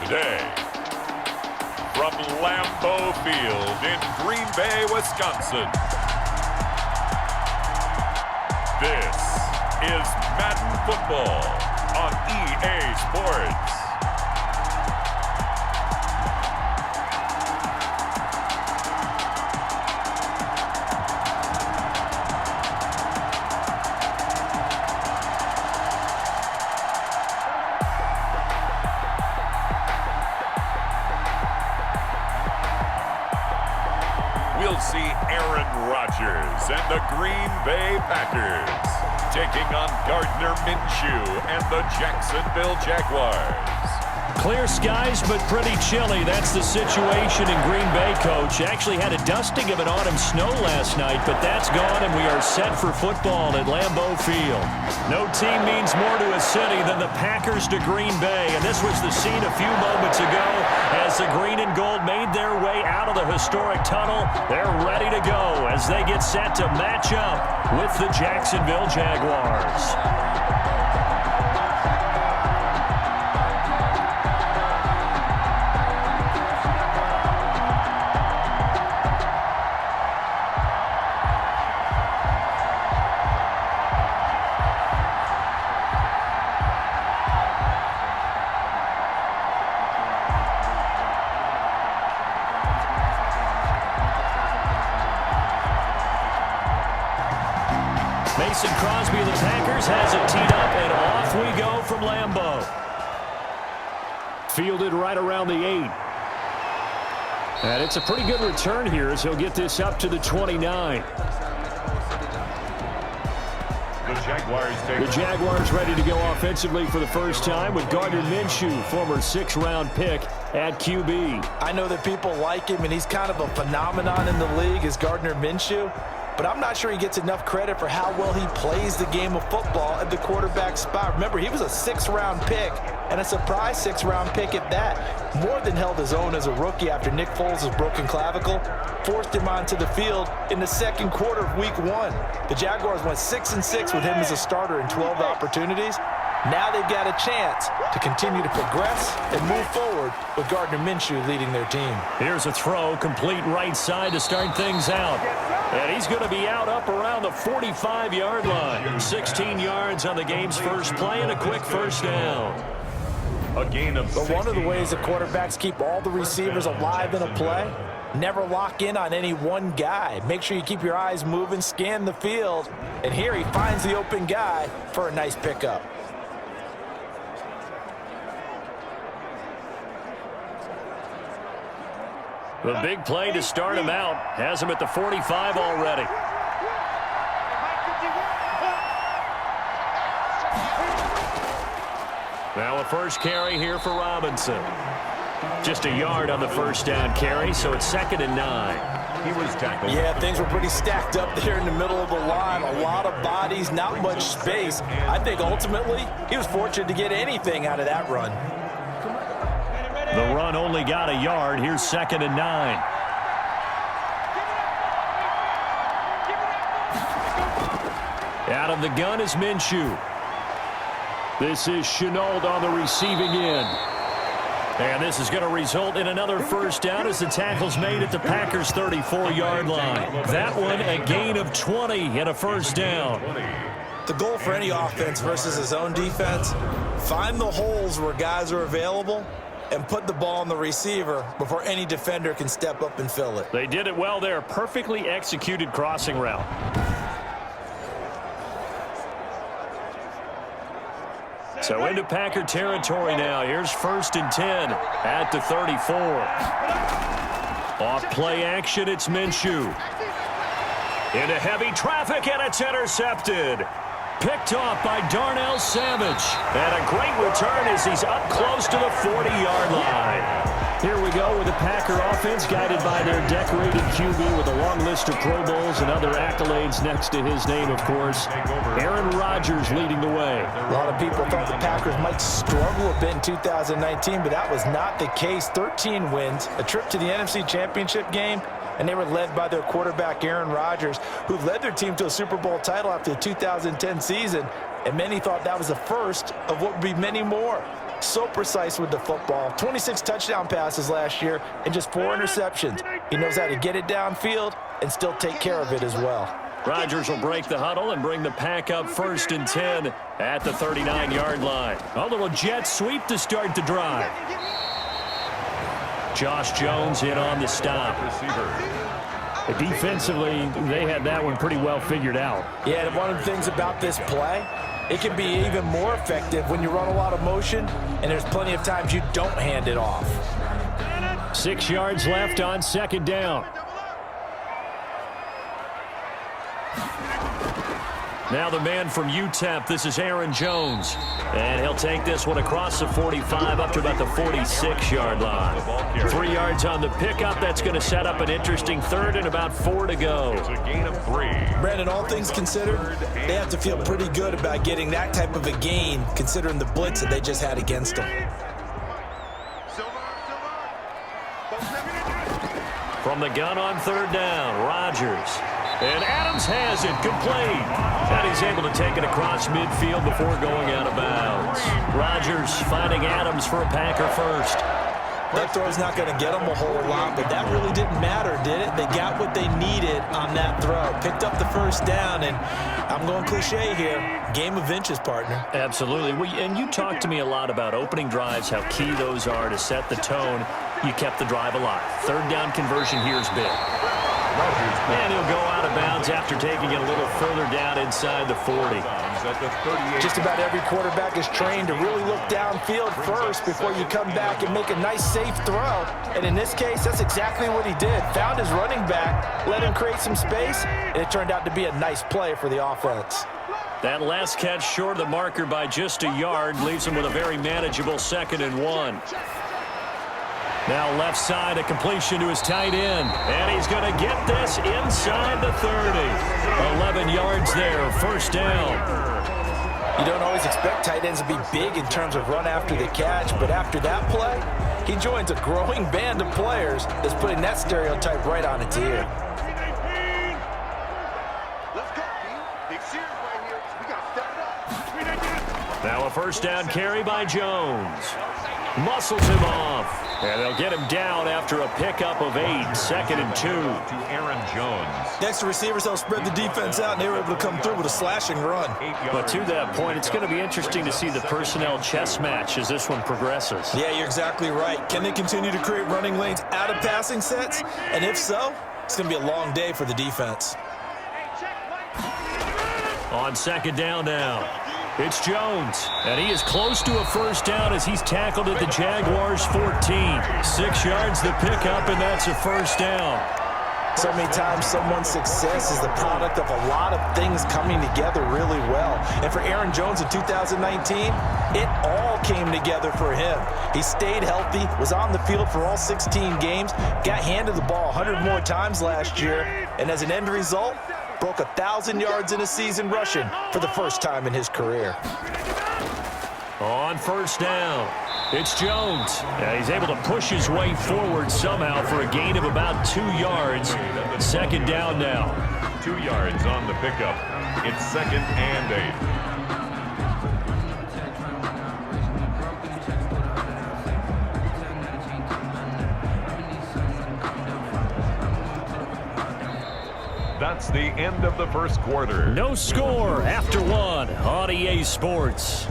Today, from Lambeau Field in Green Bay, Wisconsin, this is Madden Football on EA Sports. We'll see Aaron Rodgers and the Green Bay Packers taking on Gardner Minshew and the Jacksonville Jaguars. Clear skies, but pretty chilly. That's the situation in Green Bay, Coach. Actually had a dusting of an autumn snow last night, but that's gone, and we are set for football at Lambeau Field. No team means more to a city than the Packers to Green Bay, and this was the scene a few moments ago as the green and gold made their way out of the historic tunnel. They're ready to go as they get set to match up with the Jacksonville Jaguars. Mason Crosby of the Packers has it teed up, and off we go from Lambeau. Fielded right around the 8. And it's a pretty good return here as he'll get this up to the 29. The Jaguars ready to go offensively for the first time with Gardner Minshew, former 6th-round pick at QB. I know that people like him, and he's kind of a phenomenon in the league as Gardner Minshew. But I'm not sure he gets enough credit for how well he plays the game of football at the quarterback spot. Remember, he was a 6th-round pick, and a surprise 6th-round pick at that. More than held his own as a rookie after Nick Foles' broken clavicle forced him onto the field in the second quarter of Week 1. The Jaguars went 6-6 with him as a starter in 12 opportunities. Now they've got a chance to continue to progress and move forward with Gardner Minshew leading their team. Here's a throw, complete right side to start things out. And he's going to be out up around the 45-yard line. 16 yards on the game's first play and a quick first down. A gain of But one of the ways that quarterbacks keep all the receivers alive in a play, never lock in on any one guy. Make sure you keep your eyes moving, scan the field. And here he finds the open guy for a nice pickup. The big play to start him out has him at the 45 already. Now a first carry here for Robinson. Just a yard on the first down carry, so it's 2nd and 9. He was tackled. Yeah, things were pretty stacked up there in the middle of the line. A lot of bodies, not much space. I think ultimately he was fortunate to get anything out of that run. The run only got a yard. Here's 2nd and 9. Out of the gun is Minshew. This is Shenault on the receiving end. And this is going to result in another first down as the tackle's made at the Packers' 34-yard line. That one a gain of 20 and a first down. The goal for any offense versus his own defense, find the holes where guys are available and put the ball on the receiver before any defender can step up and fill it. They did it well there. Perfectly executed crossing route. So into Packer territory now. Here's 1st and 10 at the 34. Off play action, it's Minshew. Into heavy traffic, and it's intercepted. Picked off by Darnell Savage. And a great return as he's up close to the 40-yard line. Here we go with the Packer offense guided by their decorated QB with a long list of Pro Bowls and other accolades next to his name, of course. Aaron Rodgers leading the way. A lot of people thought the Packers might struggle a bit in 2019, but that was not the case. 13 wins, a trip to the NFC Championship game, and they were led by their quarterback, Aaron Rodgers, who led their team to a Super Bowl title after the 2010 season, and many thought that was the first of what would be many more. So precise with the football. 26 touchdown passes last year and just 4 interceptions. He knows how to get it downfield and still take care of it as well. Rodgers will break the huddle and bring the pack up 1st and 10 at the 39-yard line. A little jet sweep to start the drive. Josh Jones in on the stop. Defensively, they had that one pretty well figured out. Yeah, and one of the things about this play, it can be even more effective when you run a lot of motion and there's plenty of times you don't hand it off. 6 yards left on 2nd down. Now the man from UTEP, this is Aaron Jones. And he'll take this one across the 45 up to about the 46-yard line. 3 yards on the pickup. That's going to set up an interesting 3rd and about 4 to go. It's a gain of 3. Brandon, all things considered, they have to feel pretty good about getting that type of a gain considering the blitz that they just had against them. From the gun on 3rd down, Rodgers. And Adams has it, complete. And he's able to take it across midfield before going out of bounds. Rodgers finding Adams for a Packer first. That throw's not going to get them a whole lot, but that really didn't matter, did it? They got what they needed on that throw. Picked up the 1st down, and I'm going cliche here. Game of inches, partner. Absolutely. And you talked to me a lot about opening drives, how key those are to set the tone. You kept the drive alive. 3rd down conversion here is big. And he'll go out of bounds after taking it a little further down inside the 40. Just about every quarterback is trained to really look downfield first before you come back and make a nice, safe throw. And in this case, that's exactly what he did. Found his running back, let him create some space, and it turned out to be a nice play for the offense. That last catch short of the marker by just a yard leaves him with a very manageable 2nd and 1. Now left side, a completion to his tight end. And he's going to get this inside the 30. 11 yards there, 1st down. You don't always expect tight ends to be big in terms of run after the catch, but after that play, he joins a growing band of players that's putting that stereotype right on its ear. Now a 1st down carry by Jones. Muscles him off. And they'll get him down after a pickup of 8, 2nd and 2. To Aaron Jones. Next to receivers, they'll spread the defense out, and they were able to come through with a slashing run. But to that point, it's going to be interesting to see the personnel chess match as this one progresses. Yeah, you're exactly right. Can they continue to create running lanes out of passing sets? And if so, it's going to be a long day for the defense. On 2nd down now. It's Jones, and he is close to a 1st down as he's tackled at the Jaguars 14. 6 yards the pickup, and that's a 1st down. So many times someone's success is the product of a lot of things coming together really well. And for Aaron Jones in 2019, it all came together for him. He stayed healthy, was on the field for all 16 games, got handed the ball 100 more times last year, and as an end result, broke 1,000 yards in a season rushing for the first time in his career. On 1st down, it's Jones. He's able to push his way forward somehow for a gain of about 2 yards. 2nd down now. 2 yards on the pickup. It's 2nd and 8. That's the end of the 1st quarter. No score after 1 on EA Sports.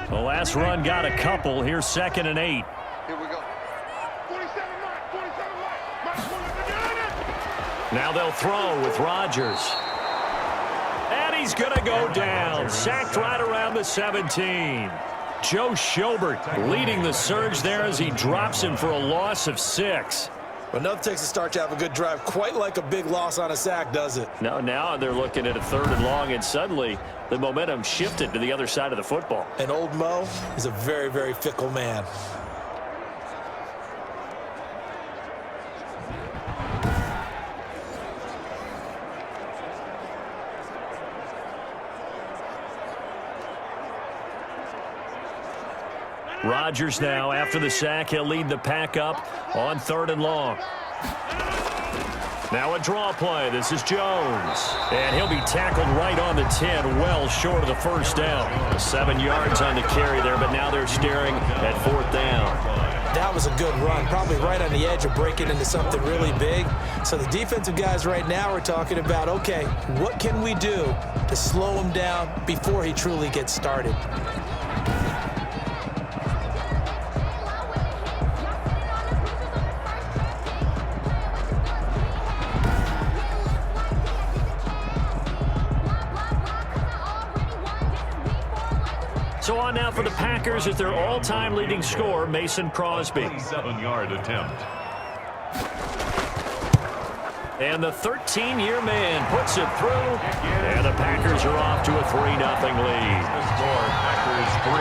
The last run got a couple. Here's 2nd and 8. Here we go. 47 Now they'll throw with Rodgers. And he's going to go down. Sacked right around the 17. Joe Schobert leading the surge there as he drops him for a loss of 6. But nothing takes a start to have a good drive quite like a big loss on a sack, does it? No, now they're looking at a 3rd and long, and suddenly the momentum shifted to the other side of the football. And old Mo is a very, very fickle man. Rodgers now, after the sack, he'll lead the pack up on 3rd and long. Now a draw play. This is Jones. And he'll be tackled right on the 10, well short of the first down. 7 yards on the carry there, but now they're staring at 4th down. That was a good run, probably right on the edge of breaking into something really big. So the defensive guys right now are talking about, okay, what can we do to slow him down before he truly gets started? So on now for the Packers is their all-time leading scorer, Mason Crosby. 27-yard attempt. And the 13-year man puts it through. And the Packers are off to a 3-0 lead. The score, Packers 3,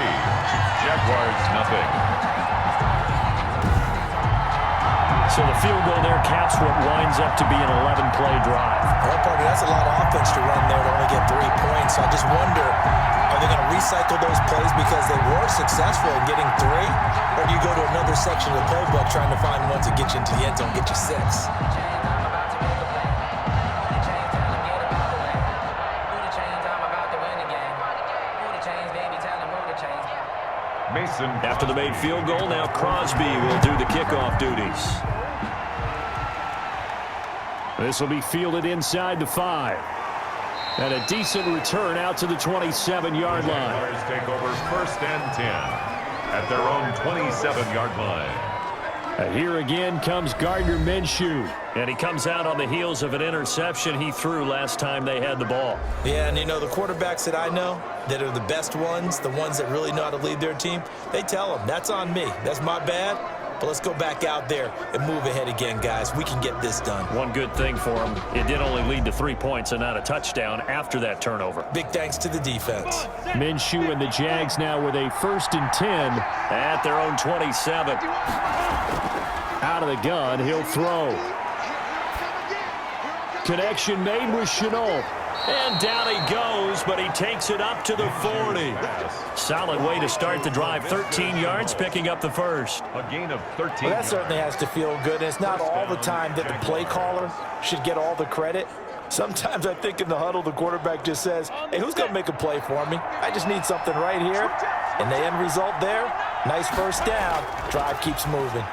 Jaguars 0. So the field goal there caps what winds up to be an 11-play drive. Well, partner, that's a lot of offense to run there to only get 3 points. So I just wonder, are they going to recycle those plays because they were successful in getting 3? Or do you go to another section of the playbook trying to find ones that get you into the end zone, get you 6? Mason. After the made field goal, now Crosby will do the kickoff duties. This will be fielded inside the 5. And a decent return out to the 27-yard line. Jaguars take over 1st and 10 at their own 27-yard line. Here again comes Gardner Minshew. And he comes out on the heels of an interception he threw last time they had the ball. Yeah, and you know, the quarterbacks that I know that are the best ones, the ones that really know how to lead their team, they tell them, that's on me. That's my bad. But let's go back out there and move ahead again, guys. We can get this done. One good thing for him, it did only lead to 3 points and not a touchdown after that turnover. Big thanks to the defense. Minshew and the Jags now with a 1st and 10 at their own 27. Out of the gun, he'll throw. Connection made with Chenault. And down he goes, but he takes it up to the 40. Solid way to start the drive. 13 yards, picking up the first. A gain of 13. Well, that certainly has to feel good. And it's not all the time that the play caller should get all the credit. Sometimes I think in the huddle, the quarterback just says, hey, who's going to make a play for me? I just need something right here. And the end result there, nice first down. Drive keeps moving.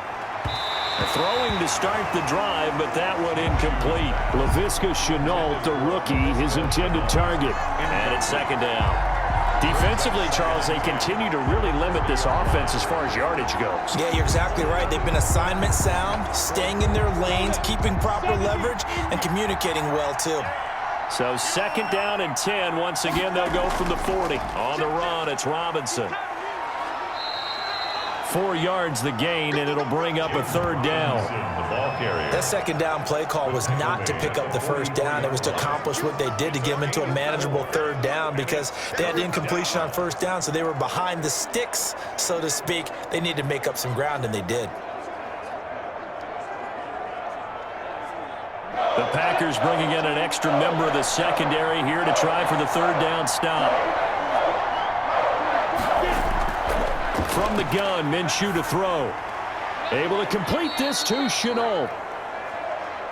Throwing to start the drive, but that one incomplete. Laviska Shenault, the rookie, his intended target. And it's 2nd down. Defensively, Charles, they continue to really limit this offense as far as yardage goes. Yeah, you're exactly right. They've been assignment sound, staying in their lanes, keeping proper leverage, and communicating well, too. So 2nd down and 10. Once again, they'll go from the 40. On the run, it's Robinson. 4 yards the gain, and it'll bring up a 3rd down. That 2nd down play call was not to pick up the 1st down. It was to accomplish what they did to get them into a manageable 3rd down because they had incompletion on 1st down, so they were behind the sticks, so to speak. They needed to make up some ground, and they did. The Packers bringing in an extra member of the secondary here to try for the 3rd down stop. From the gun, Minshew to throw. Able to complete this to Chenault.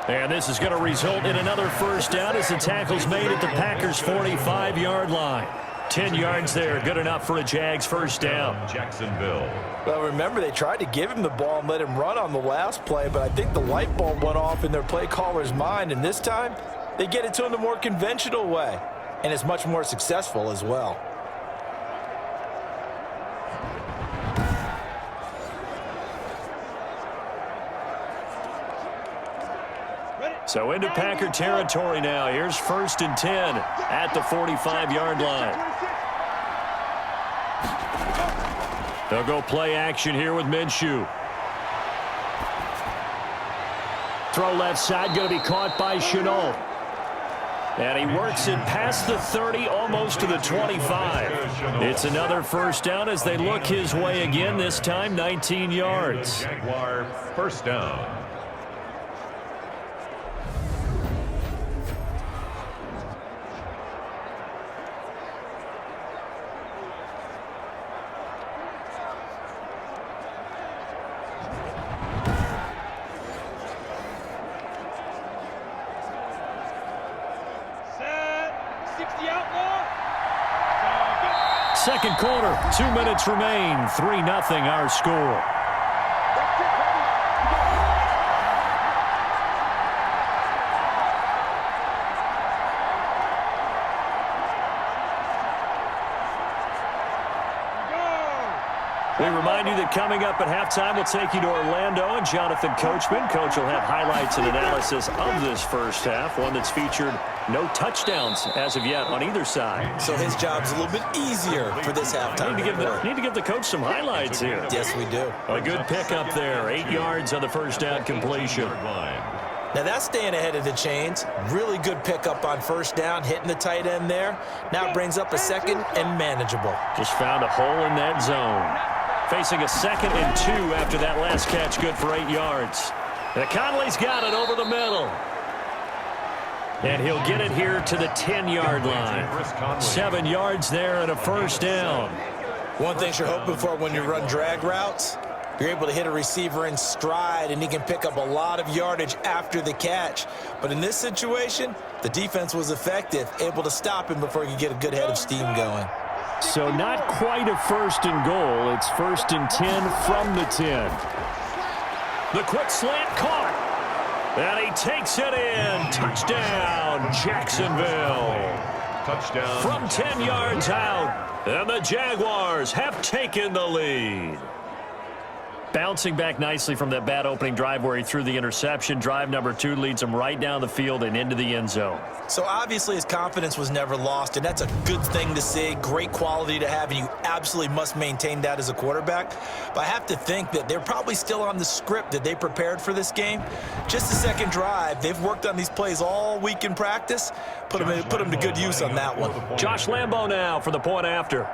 And this is going to result in another 1st down as the tackle's made at the Packers' 45-yard line. 10 yards there, good enough for a Jags 1st down. Jacksonville. Well, remember, they tried to give him the ball and let him run on the last play, but I think the light bulb went off in their play caller's mind, and this time they get it to him the more conventional way, and it's much more successful as well. So into Packer territory now. Here's 1st and 10 at the 45-yard line. They'll go play action here with Minshew. Throw left side, going to be caught by Chenault. And he works it past the 30, almost to the 25. It's another 1st down as they look his way again, this time 19 yards. Jaguar 1st down. Second quarter, 2 minutes remain. 3-0 our score. We remind you that coming up at halftime, we'll take you to Orlando and Jonathan Coachman. Coach will have highlights and analysis of this first half, one that's featured no touchdowns as of yet on either side. So his job's a little bit easier for this halftime. Need to give the coach some highlights here. Yes, we do. A good pickup there. 8 yards on the first down completion. Now that's staying ahead of the chains. Really good pickup on first down, hitting the tight end there. Now brings up a second and manageable. Just found a hole in that zone. Facing a 2nd and 2 after that last catch, good for 8 yards. And Conley's got it over the middle. And he'll get it here to the 10-yard line. 7 yards there and a first down. One thing you're hoping for when you run drag routes, you're able to hit a receiver in stride, and he can pick up a lot of yardage after the catch. But in this situation, the defense was effective, able to stop him before he could get a good head of steam going. So not quite a 1st and goal. It's 1st and 10 from the 10. The quick slant caught. And he takes it in. Touchdown, Jacksonville. Touchdown. From 10 yards out. And the Jaguars have taken the lead. Bouncing back nicely from that bad opening drive where he threw the interception. Drive number 2 leads him right down the field and into the end zone. So obviously his confidence was never lost, and that's a good thing to see. Great quality to have, and you absolutely must maintain that as a quarterback. But I have to think that they're probably still on the script that they prepared for this game. Just the second drive. They've worked on these plays all week in practice. Put them to good use on that one. Josh Lambeau now for the point after.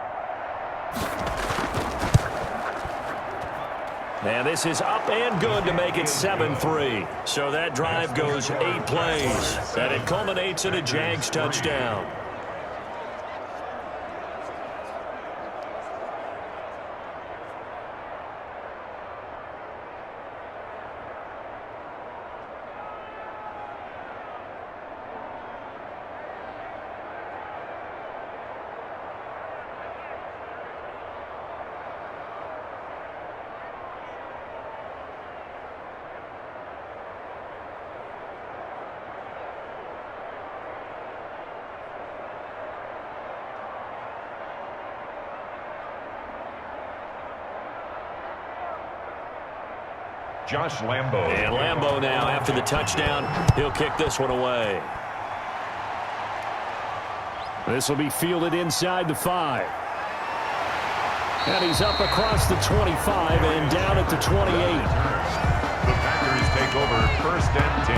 And this is up and good to make it 7-3. So that drive goes 8 plays. And it culminates in a Jags touchdown. Josh Lambeau. And Lambeau now, after the touchdown, he'll kick this one away. This will be fielded inside the 5. And he's up across the 25 and down at the 28. The Packers take over 1st and 10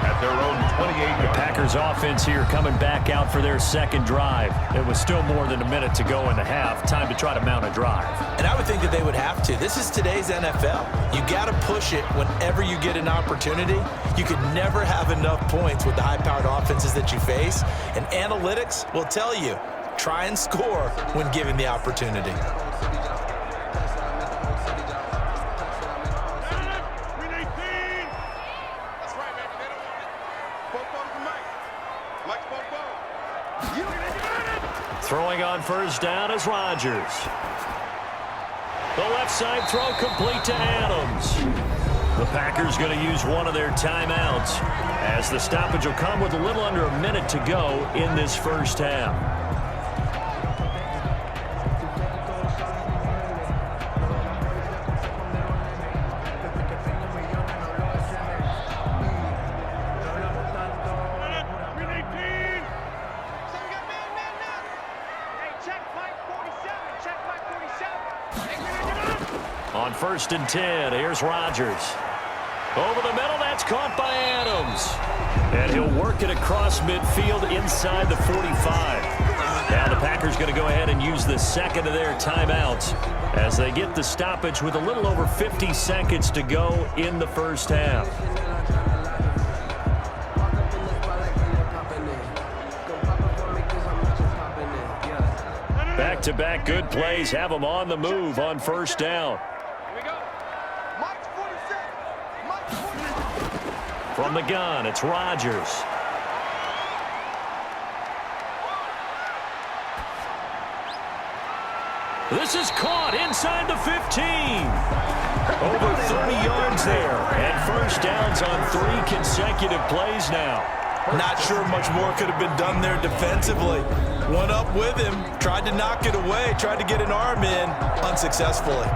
at their own 28-yard. The Packers offense here coming back out for their second drive. It was still more than a minute to go in the half. Time to try to mount a drive. And I would think that they would have to. This is today's NFL. You got to push it whenever you get an opportunity. You could never have enough points with the high-powered offenses that you face. And analytics will tell you, try and score when given the opportunity. Throwing on first down is Rodgers. The left side throw complete to Adams. The Packers going to use one of their timeouts as the stoppage will come with a little under a minute to go in this first half. On 1st and 10, here's Rodgers. Over the middle, that's caught by Adams. And he'll work it across midfield inside the 45. Now the Packers going to go ahead and use the second of their timeouts as they get the stoppage with a little over 50 seconds to go in the first half. Back-to-back good plays have them on the move on first down. From the gun, it's Rodgers. This is caught inside the 15. Over 30 yards there. And first downs on 3 consecutive plays now. Not sure much more could have been done there defensively. Went up with him, tried to knock it away, tried to get an arm in, unsuccessfully.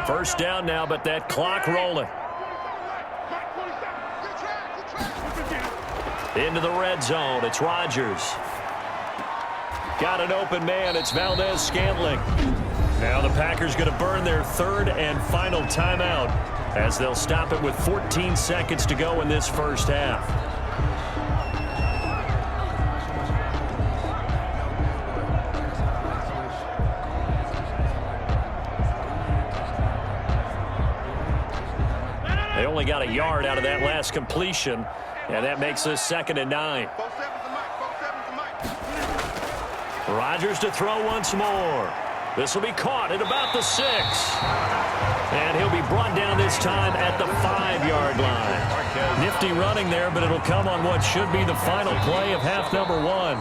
First down now, but that clock rolling. Into the red zone. It's Rodgers. Got an open man. It's Valdez-Scantling. Now the Packers going to burn their 3rd and final timeout as they'll stop it with 14 seconds to go in this first half. They only got a yard out of that last completion, and that makes this 2nd and 9. Rodgers to throw once more. This will be caught at about the 6. And he'll be brought down this time at the 5-yard line. Nifty running there, but it'll come on what should be the final play of half number 1.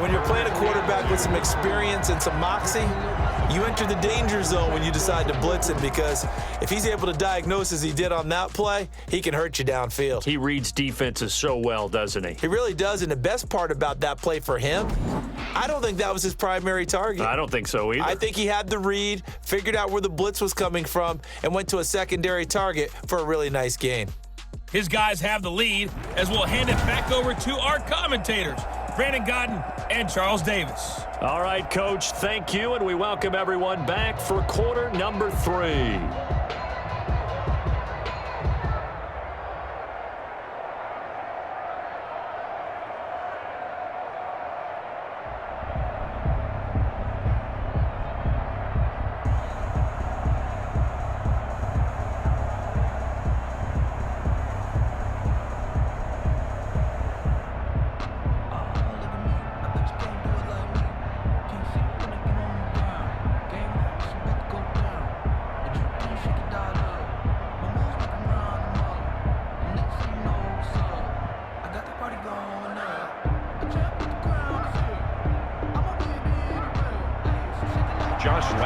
When you're playing a quarterback with some experience and some moxie, you enter the danger zone when you decide to blitz him, because if he's able to diagnose as he did on that play, he can hurt you downfield. He reads defenses so well, doesn't he? He really does, and the best part about that play for him, I don't think that was his primary target. I don't think so either. I think he had the read, figured out where the blitz was coming from, and went to a secondary target for a really nice gain. His guys have the lead as we'll hand it back over to our commentators, Brandon Godden and Charles Davis. All right, Coach, thank you, and we welcome everyone back for quarter number 3.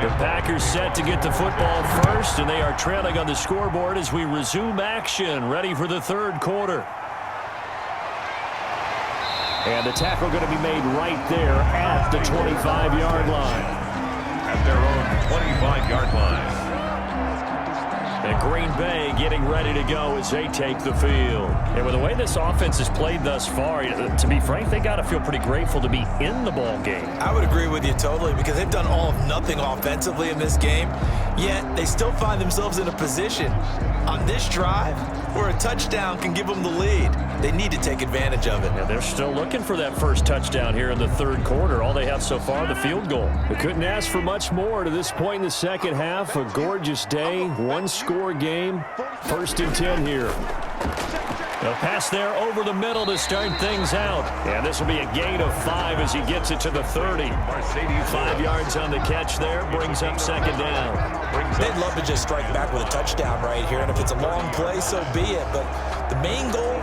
The Packers set to get the football first, and they are trailing on the scoreboard as we resume action, ready for the 3rd quarter. And the tackle going to be made right there at the 25-yard line. At their own 25-yard line. And Green Bay getting ready to go as they take the field. And with the way this offense has played thus far, to be frank, they got to feel pretty grateful to be in the ball game. I would agree with you totally, because they've done all of nothing offensively in this game, yet they still find themselves in a position on this drive where a touchdown can give them the lead. They need to take advantage of it. And they're still looking for that first touchdown here in the 3rd quarter. All they have so far, the field goal. They couldn't ask for much more to this point in the second half. A gorgeous day, 1-score game. 1st and 10 here. They'll pass there over the middle to start things out. And this will be a gain of 5 as he gets it to the 30. 5 yards on the catch there, brings up 2nd down. They'd love to just strike back with a touchdown right here, and if it's a long play, so be it. But the main goal,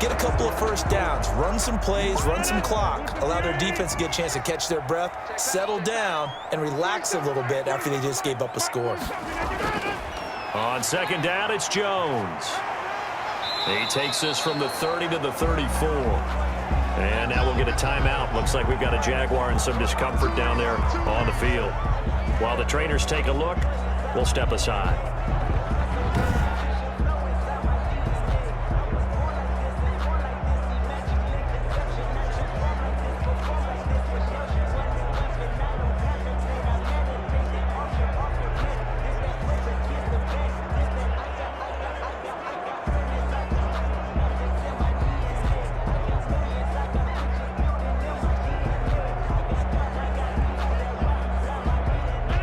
get a couple of first downs, run some plays, run some clock, allow their defense to get a chance to catch their breath, settle down, and relax a little bit after they just gave up a score. On 2nd down, it's Jones. He takes this from the 30 to the 34. And now we'll get a timeout. Looks like we've got a Jaguar in some discomfort down there on the field. While the trainers take a look, we'll step aside.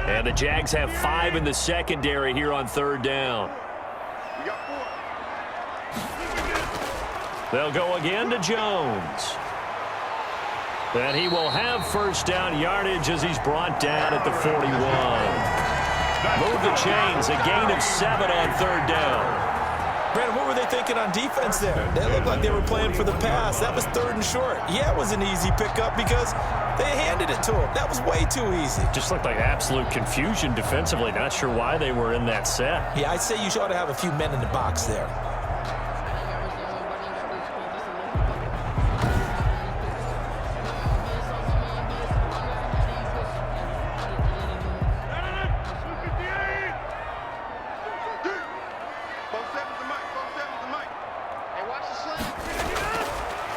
And the Jags have 5 in the secondary here on 3rd down. They'll go again to Jones. And he will have first down yardage as he's brought down at the 41. Move the chains. A gain of 7 on 3rd down. Brandon, what were they thinking on defense there? They looked like they were playing for the pass. That was 3rd and short. Yeah, it was an easy pickup because they handed it to them. That was way too easy. Just looked like absolute confusion defensively. Not sure why they were in that set. Yeah, I'd say you ought to have a few men in the box there.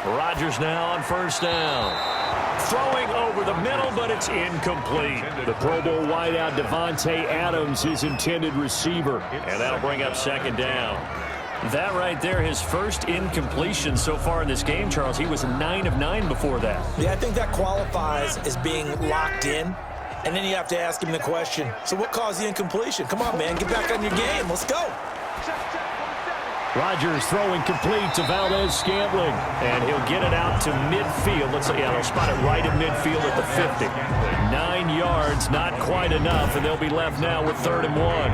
Rodgers now on 1st down. Throwing over the middle, but it's incomplete. The Pro Bowl wideout Devontae Adams, his intended receiver. And that'll bring up 2nd down. That right there, his first incompletion so far in this game, Charles. He was 9 of 9 before that. Yeah, I think that qualifies as being locked in. And then you have to ask him the question, so what caused the incompletion? Come on, man, get back on your game. Let's go. Rodgers throwing complete to Valdez-Scantling. And he'll get it out to midfield. Let's say, yeah, they'll spot it right at midfield at the 50. 9 yards, not quite enough, and they'll be left now with 3rd and 1.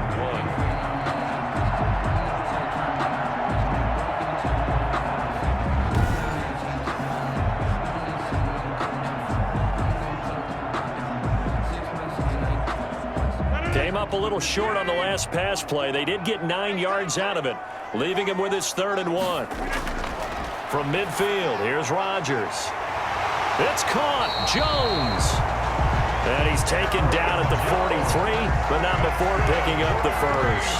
Came up a little short on the last pass play. They did get 9 yards out of it, leaving him with his 3rd and 1. From midfield, here's Rodgers. It's caught. Jones. And he's taken down at the 43, but not before picking up the first.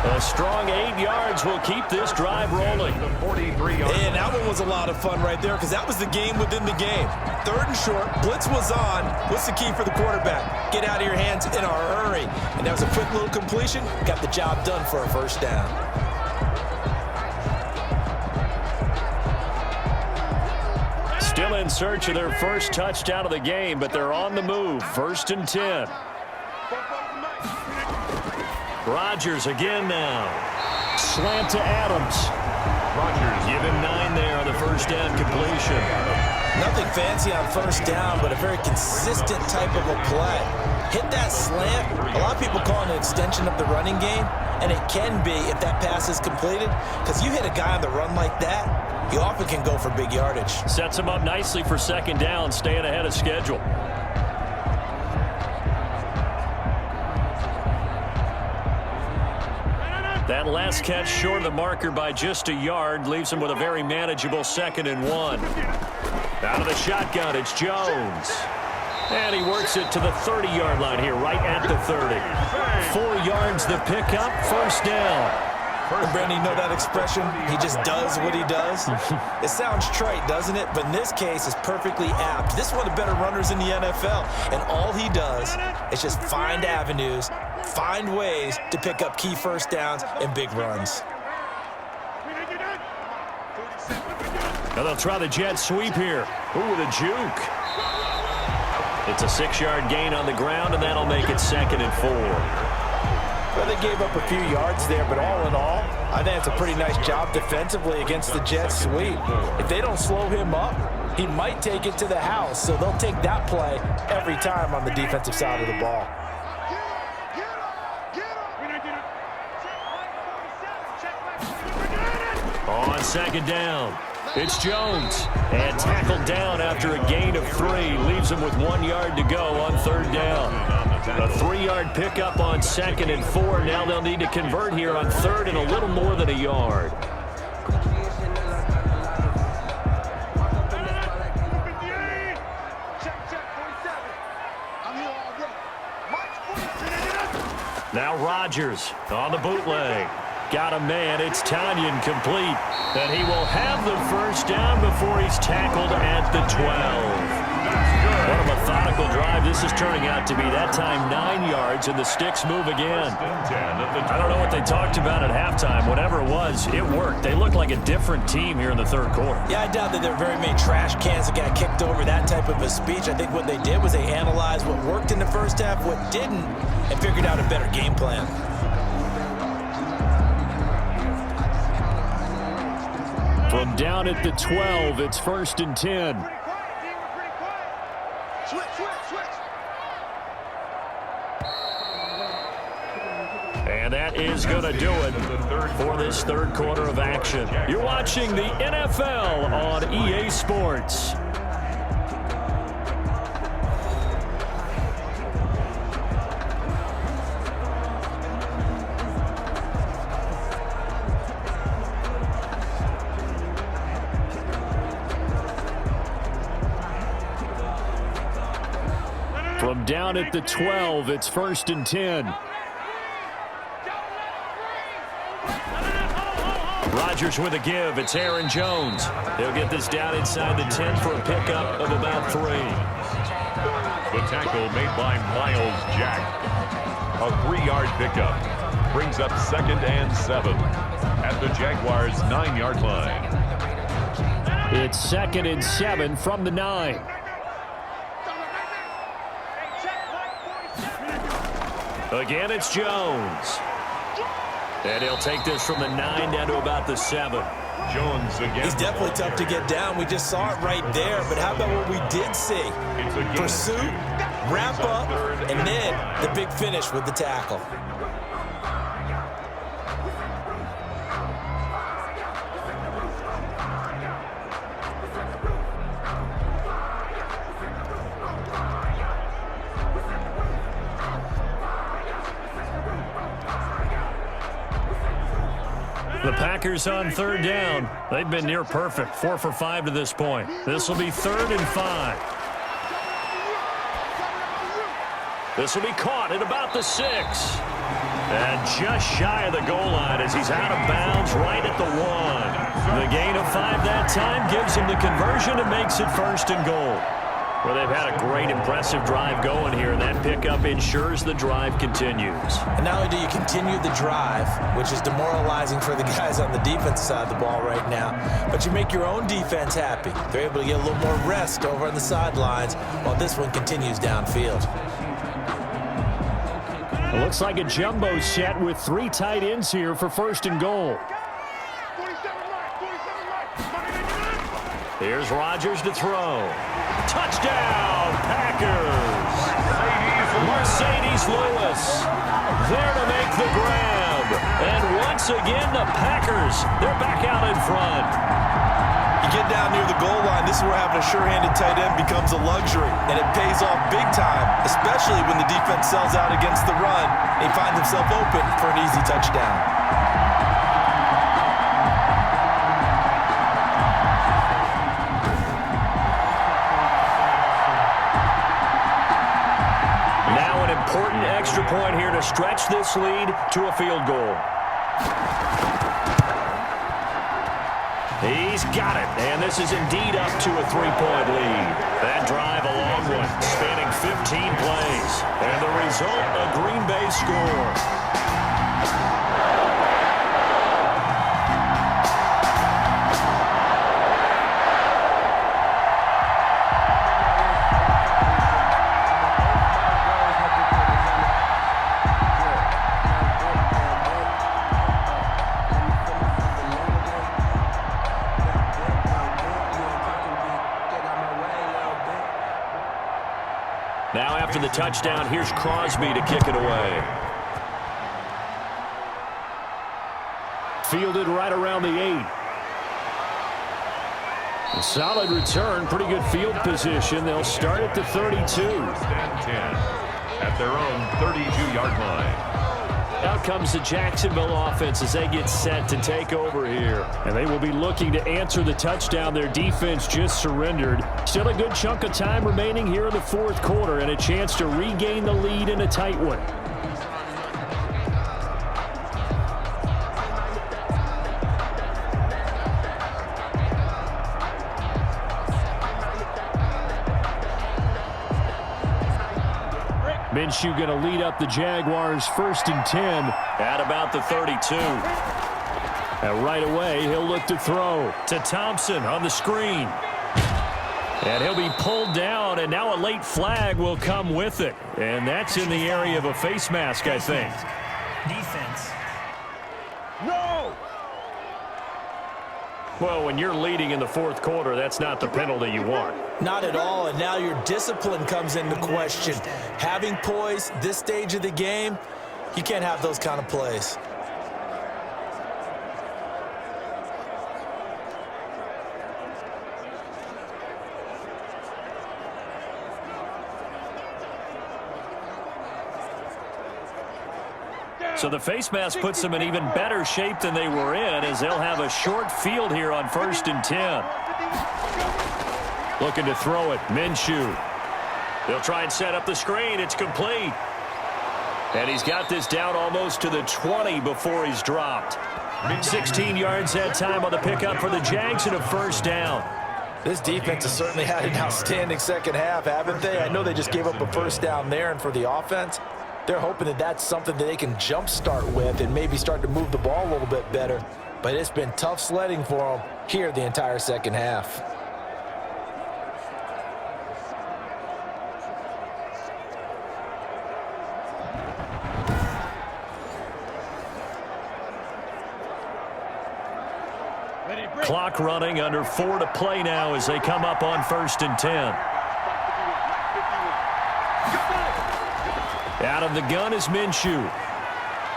A strong 8 yards will keep this drive rolling. And that one was a lot of fun right there because that was the game within the game. 3rd and short, blitz was on. What's the key for the quarterback? Get out of your hands in a hurry. And that was a quick little completion. Got the job done for a 1st down. Still in search of their first touchdown of the game, but they're on the move. 1st and 10. Rodgers again now. Slant to Adams. Rodgers give him 9 there on the 1st down completion. Nothing fancy on 1st down, but a very consistent type of a play. Hit that slant. A lot of people call it an extension of the running game, and it can be if that pass is completed, because you hit a guy on the run like that, you often can go for big yardage. Sets him up nicely for 2nd down, staying ahead of schedule. That last catch short of the marker by just a yard leaves him with a very manageable 2nd and 1. Out of the shotgun, it's Jones. And he works it to the 30-yard line here, right at the 30. 4 yards the pickup, 1st down. And Brandon, you know that expression? He just does what he does. It sounds trite, doesn't it? But in this case, it's perfectly apt. This is one of the better runners in the NFL. And all he does is just find avenues, find ways to pick up key 1st downs and big runs. Now they'll try the jet sweep here. Ooh, with a juke. It's a 6-yard gain on the ground, and that'll make it 2nd and 4. Well, they gave up a few yards there, but all in all, I think it's a pretty nice job defensively against the jet sweep. If they don't slow him up, he might take it to the house, so they'll take that play every time on the defensive side of the ball. On 2nd down, it's Jones. And tackled down after a gain of 3. Leaves him with 1 yard to go on 3rd down. A 3-yard pickup on 2nd and 4. Now they'll need to convert here on 3rd and a little more than a yard. Now Rodgers on the bootleg. Got a man. It's Tanyan complete. And he will have the 1st down before he's tackled at the 12. What a methodical drive this is turning out to be. That time 9 yards, and the sticks move again. I don't know what they talked about at halftime. Whatever it was, it worked. They looked like a different team here in the 3rd quarter. Yeah, I doubt that there were very many trash cans that got kicked over, that type of a speech. I think what they did was they analyzed what worked in the 1st half, what didn't, and figured out a better game plan. From down at the 12, it's 1st and 10. And that is going to do it for this third quarter of action. You're watching the NFL on EA Sports. From down at the 12, it's 1st and 10. Rodgers with a give. It's Aaron Jones. He'll get this down inside the 10 for a pickup of about 3. The tackle made by Miles Jack. A 3-yard pickup. Brings up 2nd and 7 at the Jaguars' 9-yard line. It's 2nd and 7 from the 9. Again, it's Jones. And he'll take this from the 9 down to about the 7. Jones again. He's definitely tough to get down. We just saw it right there. But how about what we did see? Pursuit, wrap up, and then the big finish with the tackle. The Packers on 3rd down. They've been near perfect, 4 for 5 to this point. This will be 3rd and 5. This will be caught at about the 6. And just shy of the goal line as he's out of bounds right at the 1. The gain of 5 that time gives him the conversion and makes it 1st and goal. Well, they've had a great, impressive drive going here, and that pickup ensures the drive continues. And not only do you continue the drive, which is demoralizing for the guys on the defensive side of the ball right now, but you make your own defense happy. They're able to get a little more rest over on the sidelines while this one continues downfield. It looks like a jumbo set with 3 tight ends here for 1st and goal. Here's Rodgers to throw. Touchdown, Packers! Mercedes Lewis there to make the grab. And once again, the Packers, they're back out in front. You get down near the goal line, this is where having a sure-handed tight end becomes a luxury, and it pays off big time, especially when the defense sells out against the run and he finds himself open for an easy touchdown. Important extra point here to stretch this lead to a field goal. He's got it, and this is indeed up to a 3-point lead. That drive a long one, spanning 15 plays. And the result, a Green Bay score. Now after the touchdown, here's Crosby to kick it away. Fielded right around the 8. A solid return, pretty good field position. They'll start at the 32. 10 at their own 32-yard line. Out comes the Jacksonville offense as they get set to take over here. And they will be looking to answer the touchdown their defense just surrendered. Still a good chunk of time remaining here in the 4th quarter and a chance to regain the lead in a tight one. Minshew going to lead up the Jaguars 1st and 10 at about the 32. And right away, he'll look to throw to Thompson on the screen. And he'll be pulled down, and now a late flag will come with it. And that's in the area of a face mask, I think. Defense. No! Well, when you're leading in the 4th quarter, that's not the penalty you want. Not at all, and now your discipline comes into question. Having poise this stage of the game, You can't have those kind of plays. So the face mask puts them in even better shape than they were in, as they'll have a short field here on 1st and 10. Looking to throw it, Minshew. They'll try and set up the screen. It's complete. And he's got this down almost to the 20 before he's dropped. 16 yards that time on the pickup for the Jags and a first down. This defense has certainly had an outstanding second half, haven't they? I know they just gave up a first down there, and for the offense, they're hoping that that's something that they can jumpstart with and maybe start to move the ball a little bit better. But it's been tough sledding for them here the entire second half. Clock running, under 4 to play now as they come up on 1st and 10. Out of the gun is Minshew.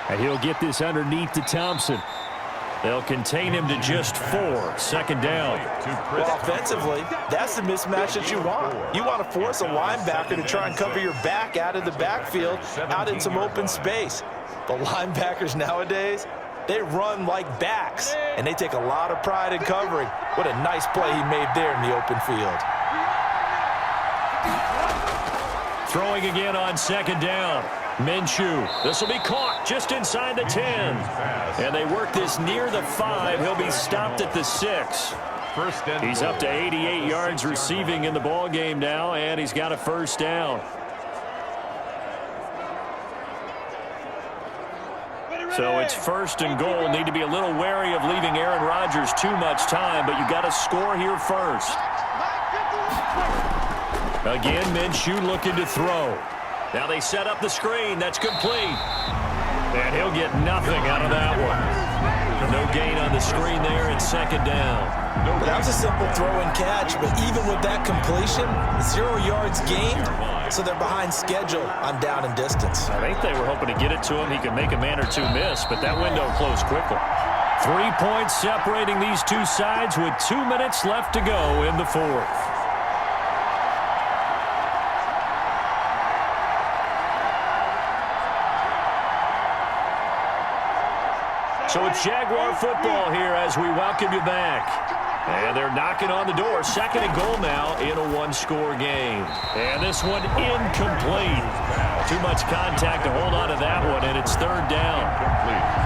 And he'll get this underneath to Thompson. They'll contain him to just 4. Second down. Well, offensively, that's the mismatch that you want. You want to force a linebacker to try and cover your back out of the backfield, out in some open space. The linebackers nowadays, they run like backs, and they take a lot of pride in covering. What a nice play he made there in the open field. Throwing again on second down. Minshew. This will be caught just inside the 10. And they work this near the 5. He'll be stopped at the 6. He's up to 88 yards receiving in the ball game now, and he's got a first down. So it's 1st and goal. Need to be a little wary of leaving Aaron Rodgers too much time, but you got to score here first. Again, Minshew looking to throw. Now they set up the screen. That's complete. And he'll get nothing out of that one. No gain on the screen there, and second down. Well, that was a simple throw and catch, but even with that completion, 0 yards gained, so they're behind schedule on down and distance. I think they were hoping to get it to him. He could make a man or two miss, but that window closed quickly. 3 points separating these two sides with 2 minutes left to go in the 4th. So it's Jaguar football here as we welcome you back. And they're knocking on the door. 2nd and goal now in a one-score game. And this one incomplete. Too much contact to hold on to that one, and it's 3rd down.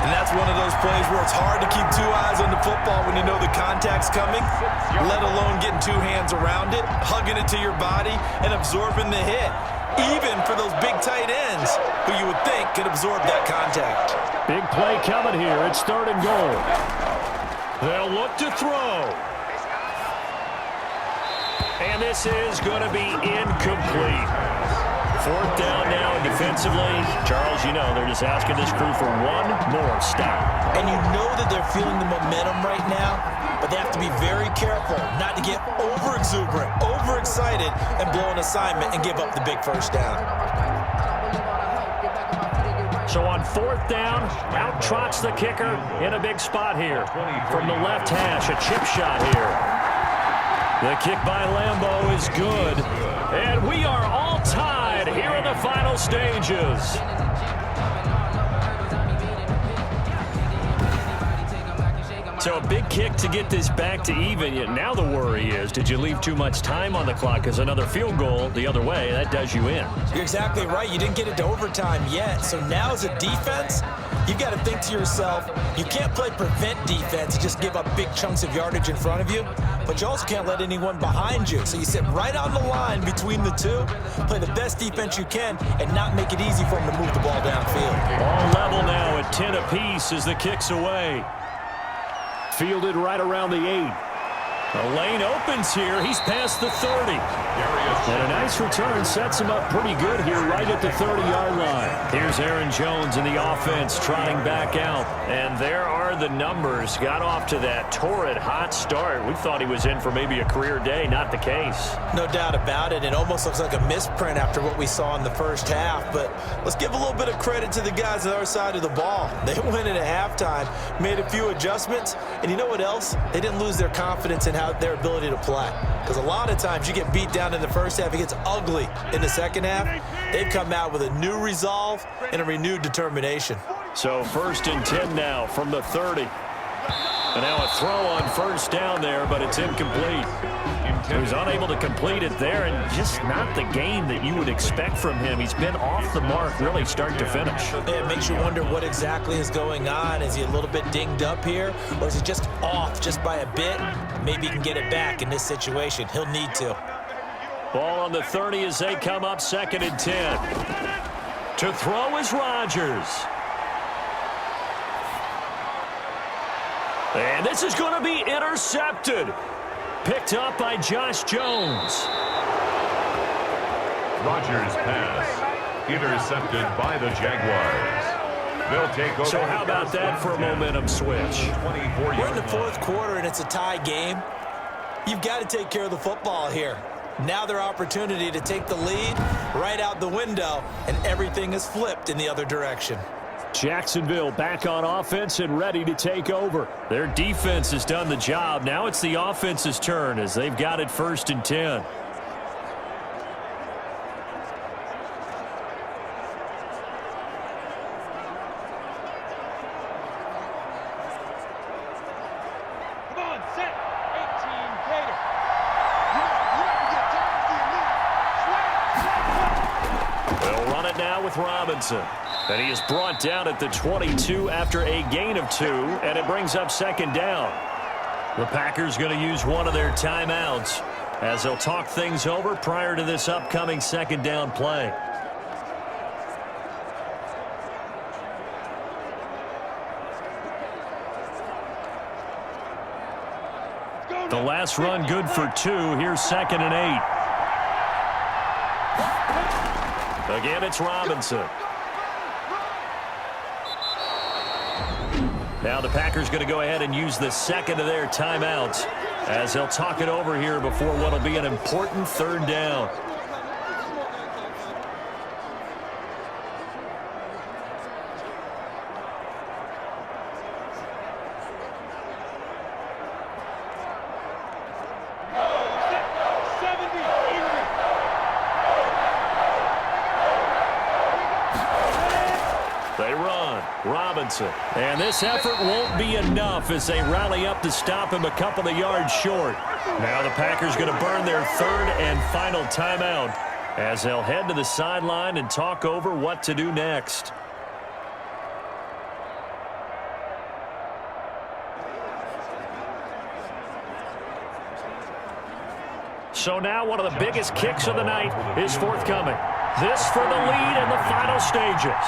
And that's one of those plays where it's hard to keep 2 eyes on the football when you know the contact's coming, let alone getting 2 hands around it, hugging it to your body, and absorbing the hit. Even for those big tight ends who you would think could absorb that contact. Big play coming here. It's 3rd and goal. They'll look to throw. And this is going to be incomplete. 4th down now defensively. Charles, you know, they're just asking this crew for one more stop. And you know that they're feeling the momentum right now, but they have to be very careful not to get over-exuberant, overexcited, and blow an assignment and give up the big first down. So on 4th down, out trots the kicker in a big spot here. From the left hash, a chip shot here. The kick by Lambeau is good. And we are all tied here in the final stages. So a big kick to get this back to even. Yet now the worry is, did you leave too much time on the clock? Because another field goal the other way, that does you in. You're exactly right. You didn't get it to overtime yet. So now as a defense, you've got to think to yourself, you can't play prevent defense and just give up big chunks of yardage in front of you. But you also can't let anyone behind you. So you sit right on the line between the two, play the best defense you can, and not make it easy for them to move the ball downfield. All level now at 10 apiece as the kick's away. Fielded right around the 8. The lane opens here. He's past the 30. And a nice return sets him up pretty good here right at the 30-yard line. Here's Aaron Jones in the offense trotting back out. And there are the numbers. Got off to that torrid hot start. We thought he was in for maybe a career day. Not the case. No doubt about it. It almost looks like a misprint after what we saw in the first half. But let's give a little bit of credit to the guys on our side of the ball. They went in at halftime, made a few adjustments. And you know what else? They didn't lose their confidence in their ability to play. Because a lot of times you get beat down in the first half, it gets ugly in the second half. They've come out with a new resolve and a renewed determination. So 1st and 10 now from the 30. And now a throw on first down there, but it's incomplete. He was unable to complete it there, and just not the game that you would expect from him. He's been off the mark really start to finish. It makes you wonder what exactly is going on. Is he a little bit dinged up here, or is he just off just by a bit? Maybe he can get it back in this situation. He'll need to. Ball on the 30 as they come up 2nd and 10. To throw is Rodgers. And this is going to be intercepted. Picked up by Josh Jones. Rodgers' pass intercepted by the Jaguars. They'll take over. So how about that for a momentum switch? We're in the 4th quarter and it's a tie game. You've got to take care of the football here. Now their opportunity to take the lead right out the window, and everything is flipped in the other direction. Jacksonville back on offense and ready to take over. Their defense has done the job. Now it's the offense's turn as they've got it 1st and 10. They'll run it now with Robinson. And he is brought down at the 22 after a gain of 2, and it brings up 2nd down. The Packers going to use one of their timeouts as they'll talk things over prior to this upcoming 2nd down play. The last run good for 2. Here's 2nd and 8. Again, it's Robinson. Now the Packers going to go ahead and use the 2nd of their timeouts as they'll talk it over here before what will be an important 3rd down. They run. Robinson. And this effort won't be enough as they rally up to stop him a couple of yards short. Now the Packers going to burn their 3rd and final timeout as they'll head to the sideline and talk over what to do next. So now one of the biggest kicks of the night is forthcoming. This for the lead in the final stages.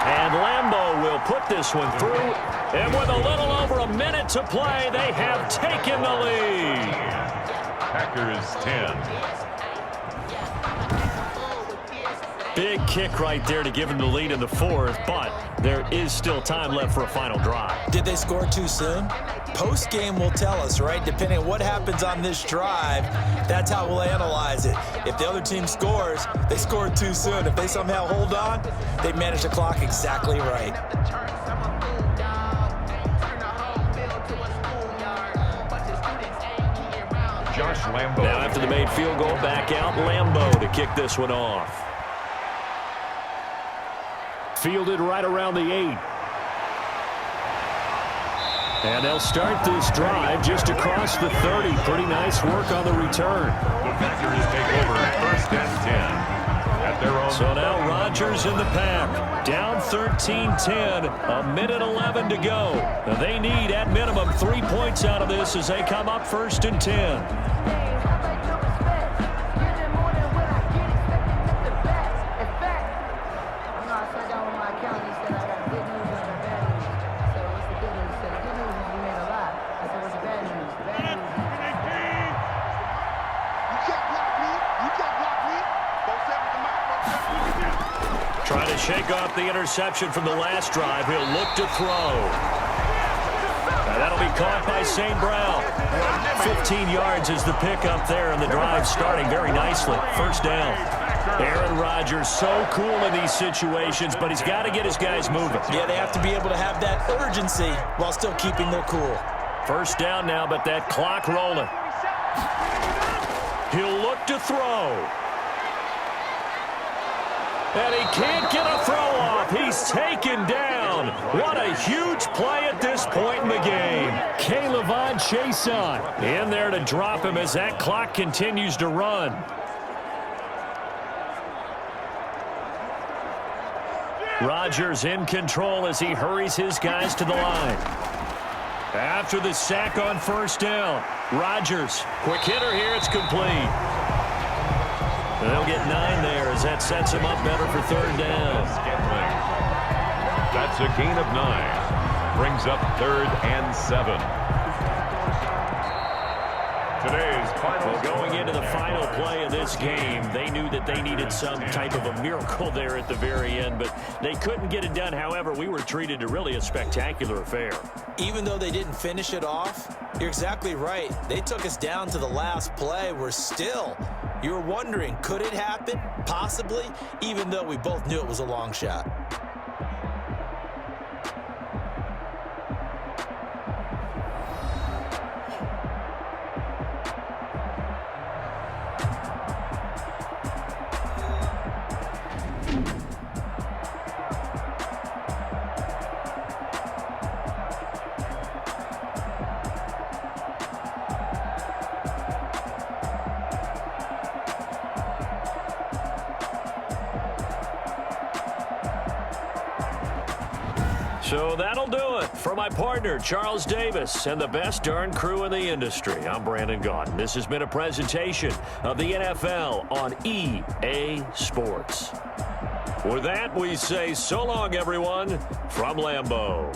And Lambeau will put this one through. And with a little over a minute to play, they have taken the lead. Packers 10. Big kick right there to give them the lead in the 4th, but there is still time left for a final drive. Did they score too soon? Post-game will tell us, right? Depending on what happens on this drive, that's how we'll analyze it. If the other team scores, they scored too soon. If they somehow hold on, they manage the clock exactly right. Josh Lambeau. Now after the made field goal, back out Lambeau to kick this one off. Fielded right around the 8. And they'll start this drive just across the 30. Pretty nice work on the return. The Packers take over 1st and 10 at their own. So now Rodgers in the pack. Down 13-10. A minute 11 to go. Now they need at minimum 3 points out of this as they come up 1st and 10. Trying to shake off the interception from the last drive. He'll look to throw. That'll be caught by St. Brown. 15 yards is the pickup there, and the drive starting very nicely. First down. Aaron Rodgers so cool in these situations, but he's got to get his guys moving. Yeah, they have to be able to have that urgency while still keeping their cool. First down now, but that clock rolling. He'll look to throw. And he can't get a throw off. He's taken down. What a huge play at this point in the game. K'Lavon Chaisson in there to drop him as that clock continues to run. Rodgers in control as he hurries his guys to the line. After the sack on first down, Rodgers, quick hitter here, it's complete. They'll get 9 there as that sets him up better for third down. That's a gain of 9. Brings up 3rd and 7. Today's final. Going into the final play of this game, they knew that they needed some type of a miracle there at the very end, but they couldn't get it done. However, we were treated to really a spectacular affair. Even though they didn't finish it off, you're exactly right. They took us down to the last play. We're still, you were wondering, could it happen? Possibly, even though we both knew it was a long shot. So that'll do it for my partner, Charles Davis, and the best darn crew in the industry. I'm Brandon Gaudin. This has been a presentation of the NFL on EA Sports. With that, we say so long, everyone, from Lambeau.